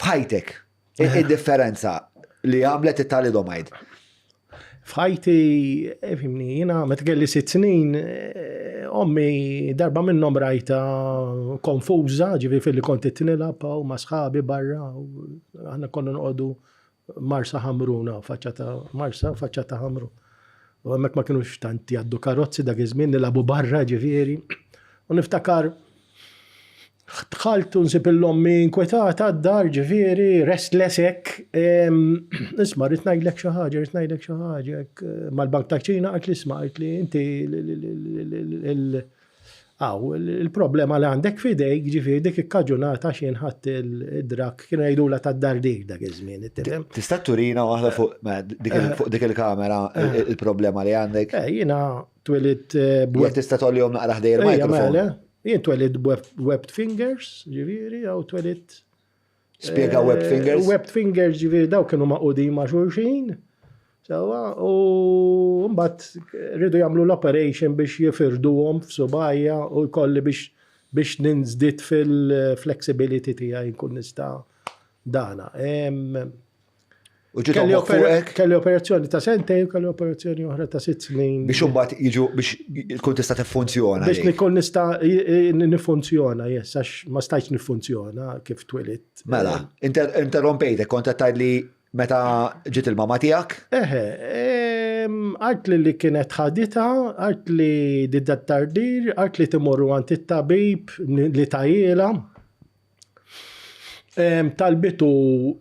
f'ħajtek, id-differenza li għamlet it-talidomide? F'ħajti, fimni, jina meta kelli 6 snin, ommi darba minnhom rajta konfuża, ġifieri fil-li kont nilab u ma' sħabi barra, aħna konna noqogħdu Marsa Ħamruna, faċċata ħamru. U hemmhekk ma kinux tant jgħaddu karozzi dak iż-żmien nilabu barra ġifieri. U niftakar dħalt u nsib l-ommi inkwetata d-dar ġifieri restless hekk. Isma' rrid ngħidlek xi ħaġa, mal-bank ta' Ċina qalt li isma' qalt li inti il-problema li għandek f'idejk ġifieri dik ikkaġunata xi nħadd id-drak kienu jgħidula tad-dardik dak iż-żmien. Tista' turina waħda fuq dik il-kamera il-problema li għandek? Jiena twelid Jekk tista' tollihom naqra ħdejjer il-mikrofon. Jien twelid webbed fingers, ġifieri, jew twelid. Spjega webbed fingers? Webbed fingers ġifieri daw kienu maqudin ma' xulxin. U mbagħad rridu jagħmlu l-operation biex jifirduhom f'subajja u jkolli biex ninżdied fil-flexibility tiegħi nkun nista' dana. U kelli operazzjoni ta' sentej u kelli operazzjoni oħra ta' 6 snin. Biex imbagħad jiġu biex tkun tista' tiffunzjona. Biex nikun nista' nifunzjona, għax ma stajtx nifunzjona kif twelidt. Mela, interrompejtek kont qed tgħidli meta ġiet il-mama tiegħek? Għart li kienet ħadita, għart li didda tardir, għart li timorru għand it-tabib li tajjela. Talbitu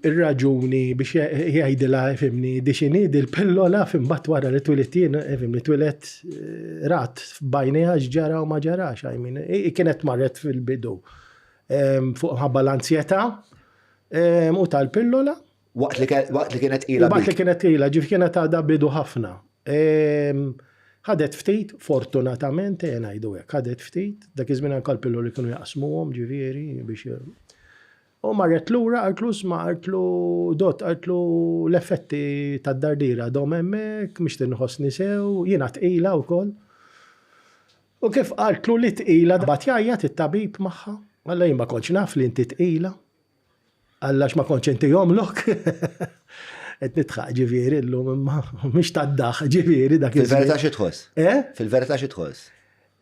ir-raġuni biex jgħidilha fimni dixini dil-pillola fimbat wara li twilittin, fimni twilet rat f'bajnejha x'ġara u ma ġarax, kienet marret fil-bidu fuq ħabba l-ansjetà u tal-pillola. Waqt li kienet ila. Waqt li kienet ila, kienet għadha bidu ħafna. Ħadet ftit, fortunatament, ngħidu hekk, ħadet ftit, dak iż-żmien anke l-pilloli kienu jaqsmuhom ġifieri biex. U marret lura, għartlu sma, għartlu l-effetti tad-dardira dom hemmhekk, mhix tinħossni sew, jiena tqila wkoll. U kif għartlu li tqila bat jgħajjat it-tabib magħha, alla jien ma kontx naf li inti tqila. Għallax ma kontx inti jomlok. Qed nitħaq ġifieri llum imma mhix tad-daħ ġifieri dak. Fil-verità xi tħoss? Fil-verità xi tħoss?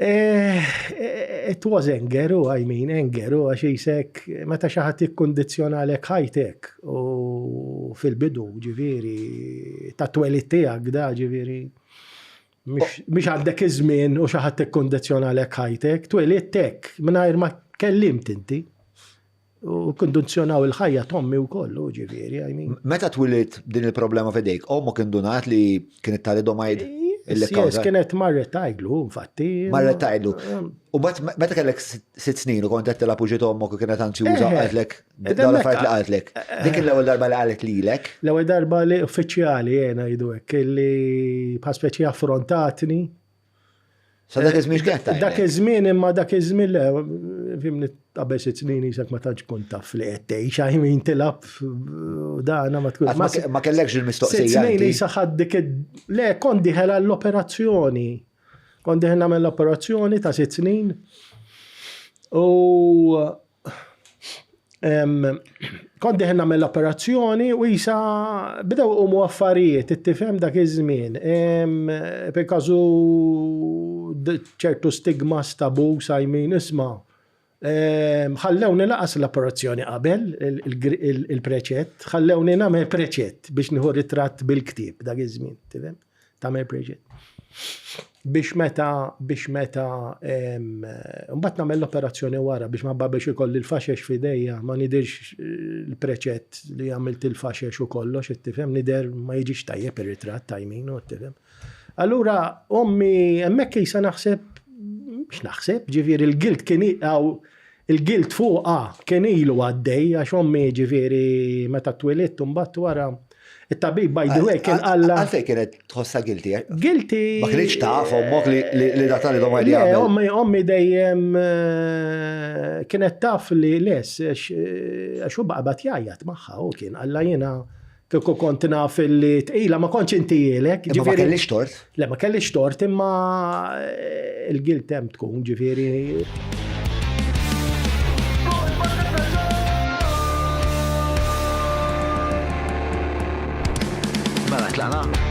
It was anger, għax jisek, meta xi ħadd jikkundizzjonalek ħajtek u fil-bidu ġifieri ta' twelid tiegħek da ġifieri mhix għandek iż-żmien u xi ħadd jikkundizzjonalek ħajtek, twelidtek mingħajr ma kellimt inti. U kondizzjonaw il-ħajja tommi wkoll ġifieri. Meta twilid din il-problema f'idejk, ommok indunat li kienet talidomide? Yes, kienet marret tajlu, infatti. Marret tajlu. U meta kellek 6 snin u kont qed tilab u ġiet ommok u kienet anzjuża qaltlek dawn l-affarijiet li qaltlek. Dik l-ewwel darba li qalet lilek? L-ewwel darba li uffiċjali ngħidu hekk li bħal speċi affrontatni. Sa dak iż-żmien x'kienet tajlek? Dak iż-żmien imma dak iż-żmien fimni qabel 6 snin isek ma tantx kont taf li qed tgħix min tilab dana ma tkun. Ma kellekx il-mistoqsija. 6 snin isa dik le kont diħel għall-operazzjoni. Kont diħel nagħmel l-operazzjoni ta' 6 snin. U kont diħel nagħmel l-operazzjoni u isa bidew umu affarijiet ittifhem dak iż-żmien. Per każu ċertu stigmas tabu sajmin isma' ħallewni laqas l-operazzjoni qabel il-preċett, ħallewni nagħmel preċett biex nieħu ritratt bil-ktieb dak iż-żmien, tifhem? Tagħmel preċett. Biex meta mbagħad nagħmel l-operazzjoni wara biex ma biex ikolli l-faxex f'idejja ma nidirx il-preċett li għamilt il-faxex u kollox, tifhem, nider ma jiġix tajjeb ir-ritratt tajmin, tifhem. Allura ommi hemmhekk isa naħseb ġifieri il-gilt kien il-gilt fuqha kien ilu għaddej għax ommi ġifieri meta twelidt u mbagħad wara it-tabib by the way kien qalla. Għalfejn kienet tħossha guilty? Guilty. Ma kienx taf ommok li datali domajdi għamel. Ommi dejjem kienet taf li les għax hu baqgħet jgħajjat magħha u kien qalla jiena kieku kont naf li tqila ma kontx intielek. Ma kellix tort? Le ma kellix tort imma il-guilt hemm tkun ġifieri. tlaqna.